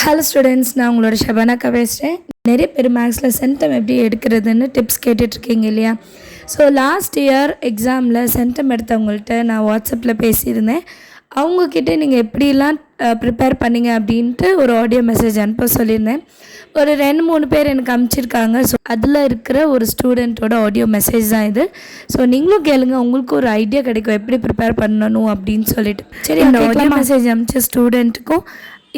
Hello students, நான் உங்களோட ஷபானாக்கா பேசுகிறேன். நிறைய பேர் மேக்ஸில் சென்டம் எப்படி எடுக்கிறதுன்னு டிப்ஸ் கேட்டுட்ருக்கீங்க இல்லையா? ஸோ லாஸ்ட் இயர் எக்ஸாமில் சென்டம் எடுத்தவங்கள்ட்ட நான் வாட்ஸ்அப்பில் பேசியிருந்தேன். அவங்கக்கிட்ட நீங்கள் எப்படிலாம் ப்ரிப்பேர் பண்ணிங்க அப்படின்ட்டு ஒரு ஆடியோ மெசேஜ் அனுப்ப சொல்லியிருந்தேன். ஒரு 2-3 பேர் எனக்கு அனுப்பிச்சிருக்காங்க. ஸோ அதில் இருக்கிற ஒரு ஸ்டூடெண்ட்டோட ஆடியோ மெசேஜ் தான் இது. ஸோ நீங்களும் கேளுங்க, உங்களுக்கு ஒரு ஐடியா கிடைக்கும் எப்படி ப்ரிப்பேர் பண்ணணும் அப்படின்னு சொல்லிட்டு. சரி, அந்த ஆடியோ மெசேஜ் அனுப்பிச்ச ஸ்டூடெண்ட்டுக்கும்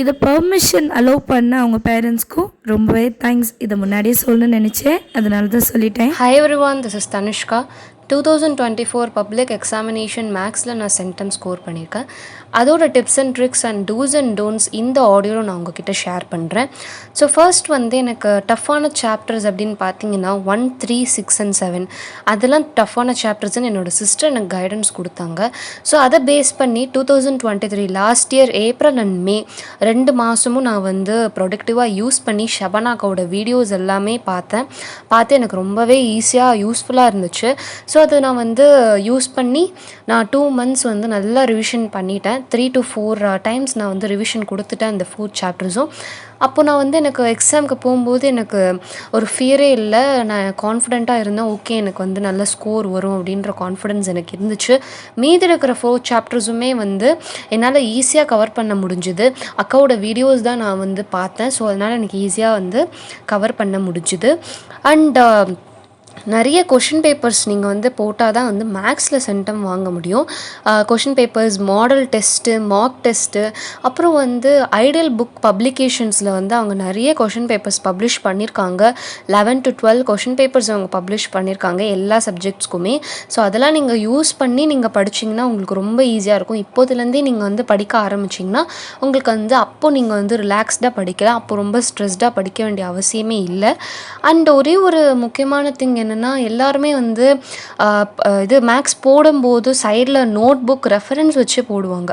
இதை பெர்மிஷன் அலோவ் பண்ண அவங்க பேரண்ட்ஸ்க்கும் ரொம்பவே தேங்க்ஸ். இதை முன்னாடியே சொல்லணும்னு நினச்சேன், அதனால தான் சொல்லிட்டேன். Hi everyone, this is Tanushka. 2024 public examination மேக்ஸில் நான் சென்டம் ஸ்கோர் பண்ணியிருக்கேன். அதோட tips and tricks and dos and don'ts இந்த ஆடியோவில் நான் உங்ககிட்ட ஷேர் பண்ணுறேன். ஸோ ஃபர்ஸ்ட் எனக்கு டஃப்பான சாப்டர்ஸ் அப்படின்னு பார்த்தீங்கன்னா 1, 3, 6 and 7 அதெல்லாம் டஃப்பான சாப்டர்ஸ்ன்னு என்னோடய சிஸ்டர் எனக்கு கைடன்ஸ் கொடுத்தாங்க. ஸோ அதை பேஸ் பண்ணி 2023 லாஸ்ட் இயர் ஏப்ரல் அண்ட் மே 2 மாதமும் நான் ப்ரொடக்டிவாக யூஸ் பண்ணி ஷபானாக்காவோட வீடியோஸ் எல்லாமே பார்த்து எனக்கு ரொம்பவே ஈஸியாக யூஸ்ஃபுல்லாக இருந்துச்சு. ஸோ அதை நான் யூஸ் பண்ணி நான் 2 months நல்லா ரிவிஷன் பண்ணிட்டேன். 3 to 4 டைம்ஸ் நான் ரிவிஷன் கொடுத்துட்டேன் இந்த 4 சாப்டர்ஸும். அப்போ நான் எனக்கு எக்ஸாமுக்கு போகும்போது எனக்கு ஒரு ஃபியரே இல்லை. நான் கான்ஃபிடெண்ட்டாக இருந்தேன். ஓகே, எனக்கு நல்ல ஸ்கோர் வரும் அப்படின்ற கான்ஃபிடென்ஸ் எனக்கு இருந்துச்சு. மீதி இருக்கிற 4 சாப்டர்ஸுமே என்னால் ஈஸியாக கவர் பண்ண முடிஞ்சுது. அக்காவோட வீடியோஸ் தான் நான் பார்த்தேன். ஸோ அதனால் எனக்கு ஈஸியாக கவர் பண்ண முடிஞ்சுது. அண்ட் நிறைய கொஷின் பேப்பர்ஸ் நீங்கள் போட்டால் தான் மேக்ஸில் சென்டம் வாங்க முடியும். Question papers, model test, mark test, அப்புறம் ஐடியல் புக் பப்ளிகேஷன்ஸில் அவங்க நிறைய கொஷின் பேப்பர்ஸ் பப்ளிஷ் பண்ணியிருக்காங்க. 11 to 12 கொஷின் பேப்பர்ஸ் அவங்க பப்ளிஷ் பண்ணியிருக்காங்க எல்லா சப்ஜெக்ட்ஸ்க்குமே. ஸோ அதெல்லாம் நீங்கள் யூஸ் பண்ணி நீங்கள் படிச்சிங்கன்னா உங்களுக்கு ரொம்ப ஈஸியாக இருக்கும். இப்போதுலேருந்தே நீங்கள் படிக்க ஆரம்பிச்சிங்கன்னா உங்களுக்கு அப்போது நீங்கள் ரிலாக்ஸ்டாக படிக்கலாம். அப்போ ரொம்ப ஸ்ட்ரெஸ்டாக படிக்க வேண்டிய அவசியமே இல்லை. அண்ட் ஒரே ஒரு முக்கியமான திங் என்னென்னா, எல்லாருமே இது மேக்ஸ் போடும்போது சைடில் நோட் புக் ரெஃபரன்ஸ் வச்சு போடுவாங்க.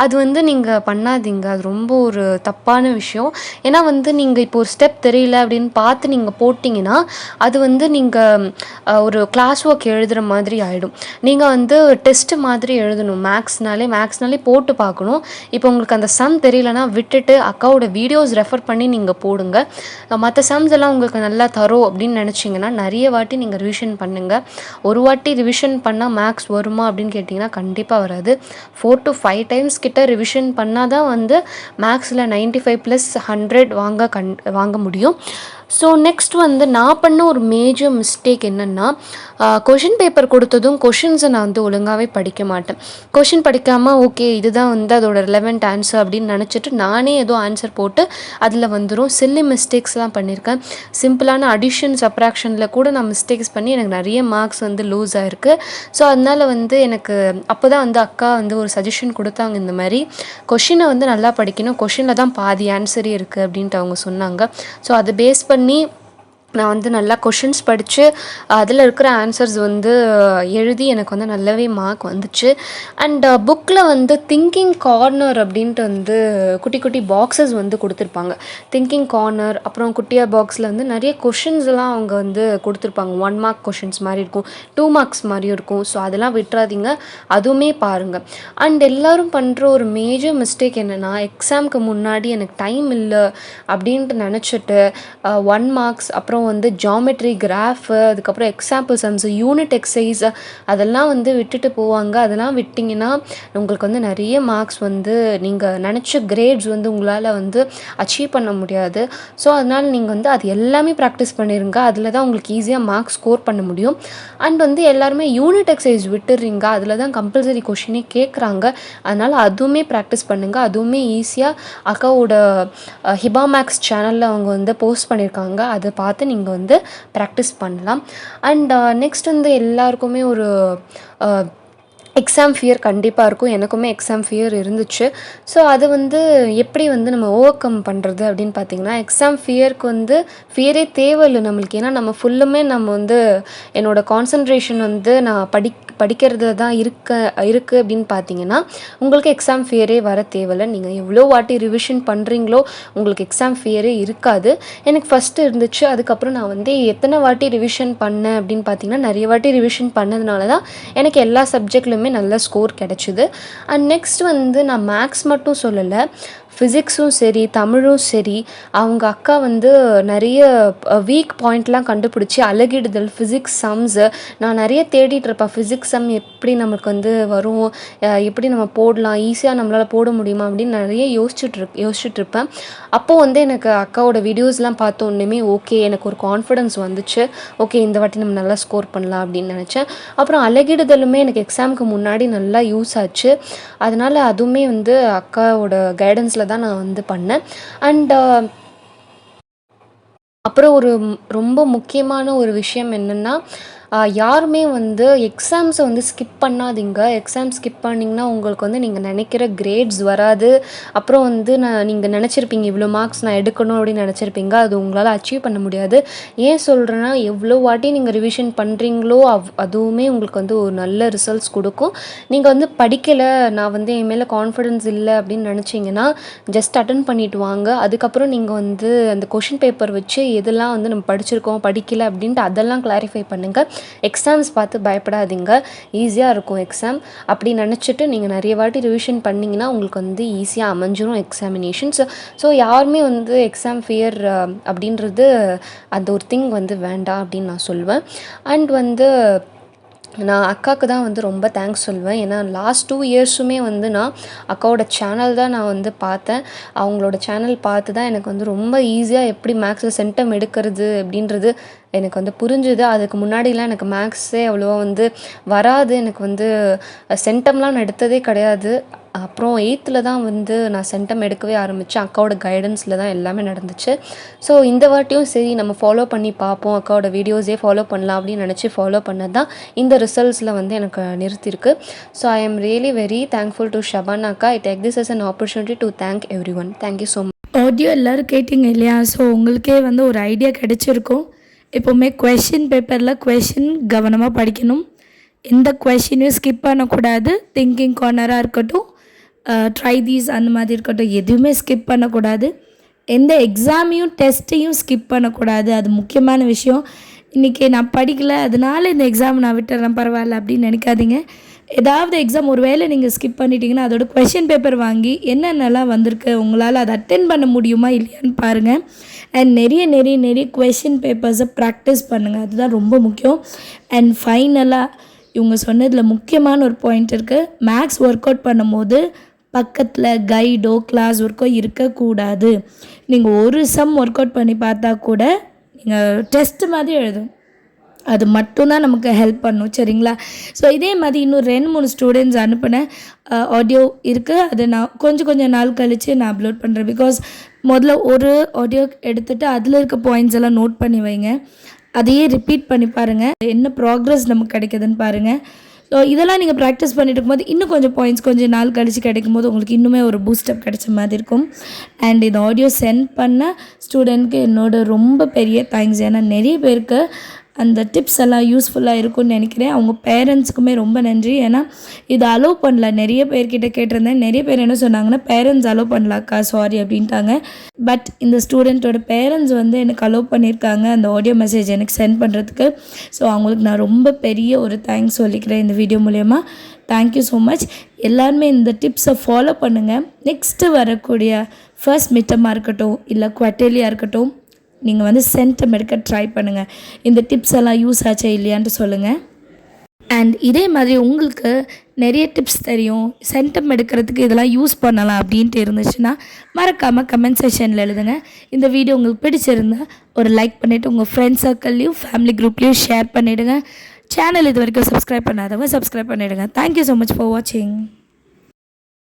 அது நீங்கள் பண்ணாதீங்க. அது ரொம்ப ஒரு தப்பான விஷயம். ஏன்னா நீங்கள் இப்போ ஒரு ஸ்டெப் தெரியல அப்படின்னு பார்த்து நீங்கள் போட்டிங்கன்னா அது நீங்கள் ஒரு கிளாஸ் ஒர்க் எழுதுகிற மாதிரி ஆகிடும். நீங்கள் டெஸ்ட்டு மாதிரி எழுதணும். மேக்ஸ்னாலே போட்டு பார்க்கணும். இப்போ உங்களுக்கு அந்த சம் தெரியலனா விட்டுட்டு அக்காவோட வீடியோஸ் ரெஃபர் பண்ணி நீங்கள் போடுங்க. மற்ற சம்ஸ் எல்லாம் உங்களுக்கு நல்லா தரும் அப்படின்னு நினச்சிங்கன்னா நிறைய வாட்டி நீங்கள் ரிவிஷன் பண்ணுங்கள். ஒரு வாட்டி ரிவிஷன் பண்ணால் மேக்ஸ் வருமா அப்படின்னு கேட்டிங்கன்னா கண்டிப்பாக வராது. 4 to 5 டைம்ஸ் கிட்ட ரிவிஷன் பண்ணால் தான் மேக்ஸில் 95+ 100 வாங்க முடியும். ஸோ நெக்ஸ்ட் நான் பண்ண ஒரு மேஜர் மிஸ்டேக் என்னென்னா, கொஷின் பேப்பர் கொடுத்ததும் கொஷின்ஸை நான் ஒழுங்காகவே படிக்க மாட்டேன். கொஷின் படிக்காமல் ஓகே இதுதான் அதோட ரிலவெண்ட் ஆன்சர் அப்படின்னு நினச்சிட்டு நானே ஏதோ ஆன்சர் போட்டு அதில் சில்லி மிஸ்டேக்ஸ்லாம் பண்ணியிருக்கேன். சிம்பிளான அடிஷன் சப்ராக்ஷனில் கூட நான் மிஸ்டேக்ஸ் பண்ணி எனக்கு நிறைய மார்க்ஸ் லூஸ் ஆகிருக்கு. ஸோ அதனால் எனக்கு அப்போ தான் அக்கா ஒரு சஜஷன் கொடுத்தாங்க. இந்த மாதிரி கொஷினை நல்லா படிக்கணும், கொஷினில் தான் பாதி ஆன்சரே இருக்குது அப்படின்ட்டு அவங்க சொன்னாங்க. ஸோ அதை பேஸ் பண்ணி நான் நல்லா கொஷின்ஸ் படித்து அதில் இருக்கிற ஆன்சர்ஸ் எழுதி எனக்கு நல்லாவே மார்க் வந்துச்சு. அண்ட் புக்கில் திங்கிங் கார்னர் அப்படின்ட்டு குட்டி குட்டி பாக்ஸஸ் கொடுத்துருப்பாங்க. திங்கிங் கார்னர், அப்புறம் குட்டியாக பாக்ஸில் நிறைய கொஷின்ஸ்லாம் அவங்க கொடுத்துருப்பாங்க. 1 mark கொஷின்ஸ் மாதிரி இருக்கும், 2 marks மாதிரியும் இருக்கும். ஸோ அதெல்லாம் விட்டுறாதீங்க, அதுவுமே பாருங்கள். அண்ட் எல்லோரும் பண்ணுற ஒரு மேஜர் மிஸ்டேக் என்னென்னா, எக்ஸாமுக்கு முன்னாடி எனக்கு டைம் இல்லை அப்படின்ட்டு நினச்சிட்டு 1 marks அப்புறம் ஜாமெட்ரி, கிராஃபு, அதுக்கப்புறம் எக்ஸாம்பிள் சம்ஸ், யூனிட் எக்ஸசைஸ் அதெல்லாம் விட்டுட்டு போவாங்க. அதெல்லாம் விட்டிங்கன்னா உங்களுக்கு நிறைய மார்க்ஸ் நீங்கள் நினச்ச கிரேட்ஸ் உங்களால் அச்சீவ் பண்ண முடியாது. ஸோ அதனால் நீங்கள் அது எல்லாமே ப்ராக்டிஸ் பண்ணிடுங்க. அதில் தான் உங்களுக்கு ஈஸியாக மார்க்ஸ் ஸ்கோர் பண்ண முடியும். அண்ட் எல்லாருமே யூனிட் எக்ஸசைஸ் விட்டுடுறீங்க. அதில் தான் கம்பல்சரி கொஷினே கேட்குறாங்க. அதனால் அதுவுமே ப்ராக்டிஸ் பண்ணுங்கள். அதுவுமே ஈஸியாக அக்காவோட ஹிபா மேக்ஸ் சேனலில் அவங்க போஸ்ட் பண்ணியிருக்காங்க. அதை பார்த்து நீங்கள் ப்ராக்டிஸ் பண்ணலாம். அண்ட் நெக்ஸ்ட் எல்லாருக்குமே ஒரு எக்ஸாம் ஃபியர் கண்டிப்பாக இருக்கும். எனக்குமே எக்ஸாம் ஃபியர் இருந்துச்சு. ஸோ அது எப்படி நம்ம ஓவர் கம் பண்ணுறது அப்படின்னு பார்த்தீங்கன்னா, எக்ஸாம் ஃபியருக்கு ஃபியரே தேவையில்லை நம்மளுக்கு. ஏன்னா நம்ம ஃபுல்லுமே நம்ம என்னோடய கான்சன்ட்ரேஷன் நான் படிக்கிறதுல தான் இருக்குது அப்படின்னு பார்த்தீங்கன்னா உங்களுக்கு எக்ஸாம் ஃபியரே வர தேவையில்லை. நீங்கள் எவ்வளோ வாட்டி ரிவிஷன் பண்ணுறீங்களோ உங்களுக்கு எக்ஸாம் ஃபியரே இருக்காது. எனக்கு ஃபஸ்ட்டு இருந்துச்சு. அதுக்கப்புறம் நான் எத்தனை வாட்டி ரிவிஷன் பண்ணேன் அப்படின்னு பார்த்தீங்கன்னா நிறைய வாட்டி ரிவிஷன் பண்ணதுனால தான் எனக்கு எல்லா சப்ஜெக்ட்லையுமே நல்ல ஸ்கோர் கிடச்சிது. அண்ட் நெக்ஸ்ட் நான் மேக்ஸ் மட்டும் சொல்லலை, ஃபிசிக்ஸும் சரி தமிழும் சரி அவங்க அக்கா வந்து நிறைய வீக் பாயிண்ட்லாம் கண்டுபிடிச்சி அழகிடுதல் ஃபிசிக்ஸ் சம்ஸு நான் நிறைய தேடிட்டு இருப்பேன் ஃபிசிக்ஸ் சம் எப்படி நமக்கு வந்து வரும், எப்படி நம்ம போடலாம், ஈஸியாக நம்மளால் போட முடியுமா அப்படின்னு நிறைய யோசிச்சுட்டு இருப்பேன். அப்போது வந்து எனக்கு அக்காவோட வீடியோஸ்லாம் பார்த்த உடனே ஓகே எனக்கு ஒரு கான்ஃபிடன்ஸ் வந்துச்சு. ஓகே இந்த வாட்டி நம்ம நல்லா ஸ்கோர் பண்ணலாம் அப்படின்னு நினச்சேன். அப்புறம் அழகிடுதலுமே எனக்கு எக்ஸாமுக்கு முன்னாடி நல்லா யூஸ் ஆச்சு. அதனால் அதுவுமே வந்து அக்காவோட கைடன்ஸில் தான் நான் வந்து பண்ணேன். அண்ட் அப்புறம் ரொம்ப முக்கியமான ஒரு விஷயம் என்னென்னா, யாருமே வந்து எக்ஸாம்ஸை வந்து ஸ்கிப் பண்ணாதீங்க. எக்ஸாம் ஸ்கிப் பண்ணிங்கன்னா உங்களுக்கு வந்து நீங்கள் நினைக்கிற கிரேட்ஸ் வராது. அப்புறம் வந்து நீங்கள் நினச்சிருப்பீங்க இவ்வளோ மார்க்ஸ் நான் எடுக்கணும் அப்படின்னு நினச்சிருப்பீங்க, அது உங்களால் அச்சீவ் பண்ண முடியாது. ஏன் சொல்கிறேன்னா, எவ்வளோ வாட்டி நீங்கள் ரிவிஷன் பண்ணுறீங்களோ அதுவுமே உங்களுக்கு வந்து ஒரு நல்ல ரிசல்ட்ஸ் கொடுக்கும். நீங்கள் வந்து படிக்கலை, நான் வந்து என் மேலே கான்ஃபிடென்ஸ் இல்லை அப்படின்னு நினச்சிங்கன்னா ஜஸ்ட் அட்டன் பண்ணிவிட்டு வாங்க. அதுக்கப்புறம் நீங்கள் வந்து அந்த கொஷின் பேப்பர் வச்சு எதெல்லாம் வந்து நம்ம படிச்சிருக்கோம் படிக்கலை அப்படின்ட்டு அதெல்லாம் கிளாரிஃபை பண்ணுங்கள். எக்ஸாம்ஸ் பார்த்து பயப்படாதீங்க, ஈஸியாக இருக்கும் எக்ஸாம். அப்படி நினச்சிட்டு நீங்கள் நிறைய வாட்டி ரிவிஷன் பண்ணிங்கன்னா உங்களுக்கு வந்து ஈஸியாக அமைஞ்சிரும் எக்ஸாமினேஷன்ஸ். ஸோ யாருமே வந்து எக்ஸாம் ஃபியர் அப்படின்றது அந்த ஒரு திங் வந்து வேண்டாம் அப்படின்னு நான் சொல்வேன். அண்ட் வந்து நான் அக்காவுக்கு தான் வந்து ரொம்ப தேங்க்ஸ் சொல்வேன். ஏன்னா லாஸ்ட் 2 இயர்ஸுமே வந்து நான் அக்காவோட சேனல் தான் நான் வந்து பார்த்தேன். அவங்களோட சேனல் பார்த்து தான் எனக்கு வந்து ரொம்ப ஈஸியாக எப்படி மேக்ஸில் சென்டம் எடுக்கிறது அப்படின்றது எனக்கு வந்து புரிஞ்சுது. அதுக்கு முன்னாடிலாம் எனக்கு மேக்ஸே அவ்வளோவா வந்து வராது. எனக்கு வந்து சென்டம்லாம் நான் எடுத்ததே கிடையாது. அப்புறம் 8th தான் வந்து நான் சென்டம் எடுக்கவே ஆரம்பித்தேன். அக்காவோட கைடன்ஸில் தான் எல்லாமே நடந்துச்சு. ஸோ இந்த வாட்டியும் சரி நம்ம ஃபாலோ பண்ணி பார்ப்போம், அக்காவோட வீடியோஸே ஃபாலோ பண்ணலாம் அப்படின்னு நினச்சி ஃபாலோ பண்ணது தான் இந்த ரிசல்ட்ஸில் வந்து எனக்கு நிறுத்திருக்கு. So I am really very thankful to Shabana அக்கா. I take this as an opportunity to thank everyone. Thank you so much. Audio எல்லோரும் கேட்டிங்க இல்லையா? ஸோ உங்களுக்கே வந்து ஒரு ஐடியா கிடச்சிருக்கும். எப்போவுமே கொஷின் பேப்பரில் கொஷின் கவனமாக படிக்கணும். எந்த கொஷினையும் ஸ்கிப் பண்ணக்கூடாது. திங்கிங் கார்னராக இருக்கட்டும், ட்ரை தீஸ் அந்த மாதிரி இருக்கட்டும், எதுவுமே ஸ்கிப் பண்ணக்கூடாது. எந்த எக்ஸாமையும் டெஸ்ட்டையும் ஸ்கிப் பண்ணக்கூடாது. அது முக்கியமான விஷயம். இன்றைக்கி நான் படிக்கலை அதனால் இந்த எக்ஸாம் நான் விட்டுறேன் பரவாயில்ல அப்படின்னு நினைக்காதீங்க. ஏதாவது எக்ஸாம் ஒரு வேளை நீங்கள் ஸ்கிப் பண்ணிட்டீங்கன்னா அதோட கொஷின் பேப்பர் வாங்கி என்னென்னலாம் வந்திருக்கு, உங்களால் அதை அட்டென்ட் பண்ண முடியுமா இல்லையான்னு பாருங்கள். அண்ட் நிறைய கொஷின் பேப்பர்ஸை ப்ராக்டிஸ் பண்ணுங்கள். அதுதான் ரொம்ப முக்கியம். அண்ட் ஃபைனலாக இவங்க சொன்னதில் முக்கியமான ஒரு பாயிண்ட் இருக்குது. மேக்ஸ் ஒர்க் அவுட் பண்ணும்போது பக்கத்தில் கைடோ கிளாஸ் ஒர்க்கோ இருக்கக்கூடாது. நீங்கள் ஒரு சம் ஒர்க் அவுட் பண்ணி பார்த்தா கூட நீங்கள் டெஸ்ட் மாதிரி எழுதும், அது மட்டும்தான் நமக்கு ஹெல்ப் பண்ணும். சரிங்களா? ஸோ இதே மாதிரி இன்னும் 2-3 ஸ்டூடெண்ட்ஸ் அனுப்பின ஆடியோ இருக்குது. அதை நான் கொஞ்சம் நாள் கழித்து நான் அப்லோட் பண்ணுறேன். பிகாஸ் முதல்ல ஒரு ஆடியோ எடுத்துகிட்டு அதில் இருக்க பாயிண்ட்ஸ் எல்லாம் நோட் பண்ணி வைங்க. அதையே ரிப்பீட் பண்ணி பாருங்கள், என்ன ப்ராக்ரஸ் நமக்கு கிடைக்குதுன்னு பாருங்கள். ஸோ இதெல்லாம் நீங்கள் ப்ராக்டிஸ் பண்ணிட்டு இருக்கும்போது இன்னும் கொஞ்சம் பாயிண்ட்ஸ் கொஞ்சம் நாள் கழித்து கிடைக்கும் போது உங்களுக்கு இன்னுமே ஒரு பூஸ்டப் கிடைச்ச மாதிரி இருக்கும். அண்ட் இந்த ஆடியோ சென்ட் பண்ண ஸ்டூடெண்ட்க்கு என்னோட ரொம்ப பெரிய தேங்க்ஸ். ஏன்னா நிறைய பேருக்கு அந்த டிப்ஸ் எல்லாம் யூஸ்ஃபுல்லாக இருக்கும்னு நினைக்கிறேன். அவங்க பேரண்ட்ஸுக்குமே ரொம்ப நன்றி. ஏன்னா இது அலோவ் பண்ணல, நிறைய பேர்கிட்ட கேட்டிருந்தேன். நிறைய பேர் என்ன சொன்னாங்கன்னா, பேரண்ட்ஸ் அலோவ் பண்ணலாக்கா சாரி அப்படின்ட்டாங்க. பட் இந்த ஸ்டூடெண்ட்டோட பேரண்ட்ஸ் வந்து எனக்கு அலோவ் பண்ணியிருக்காங்க அந்த ஆடியோ மெசேஜ் எனக்கு சென்ட் பண்ணுறதுக்கு. ஸோ அவங்களுக்கு நான் ரொம்ப பெரிய ஒரு தேங்க்ஸ் சொல்லிக்கிறேன் இந்த வீடியோ மூலயமா. Thank you so much. எல்லாருமே இந்த டிப்ஸை ஃபாலோ பண்ணுங்கள். நெக்ஸ்ட்டு வரக்கூடிய ஃபர்ஸ்ட் மிட்டமாக இருக்கட்டும் இல்லை குவார்ட்டர்லியாக இருக்கட்டும், நீங்கள் வந்து சென்டம் எடுக்க ட்ரை பண்ணுங்கள். இந்த டிப்ஸ் எல்லாம் யூஸ் ஆச்சா இல்லையான்ட்டு சொல்லுங்கள். அண்ட் இதே மாதிரி உங்களுக்கு நிறைய டிப்ஸ் தெரியும், சென்டம் எடுக்கிறதுக்கு இதெல்லாம் யூஸ் பண்ணலாம் அப்படின்ட்டு இருந்துச்சுன்னா மறக்காமல் கமெண்ட் செக்ஷனில் எழுதுங்க. இந்த வீடியோ உங்களுக்கு பிடிச்சிருந்தா ஒரு லைக் பண்ணிவிட்டு உங்கள் ஃப்ரெண்ட்ஸ் சர்க்கிள்லையும் ஃபேமிலி குரூப்லேயும் ஷேர் பண்ணிவிடுங்க. சேனல் இது வரைக்கும் சப்ஸ்கிரைப் பண்ணாதவங்க சப்ஸ்கிரைப் பண்ணிவிடுங்க. தேங்க்யூ ஸோ மச் ஃபார் வாட்சிங்.